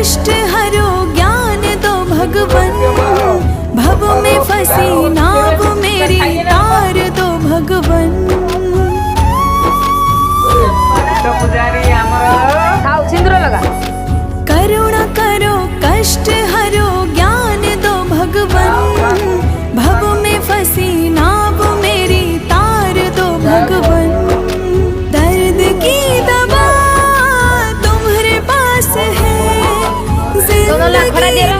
कष्ट हरो ज्ञान दो भगवन, भव में फंसी नाव मेरी तार दो भगवन। करुणा करो कष्ट हरो ज्ञान दो भगवन, भव में फंसी नाव मेरी तार दो भगवन। दर्द की दवा तुम्हारे पास है, जिंदगी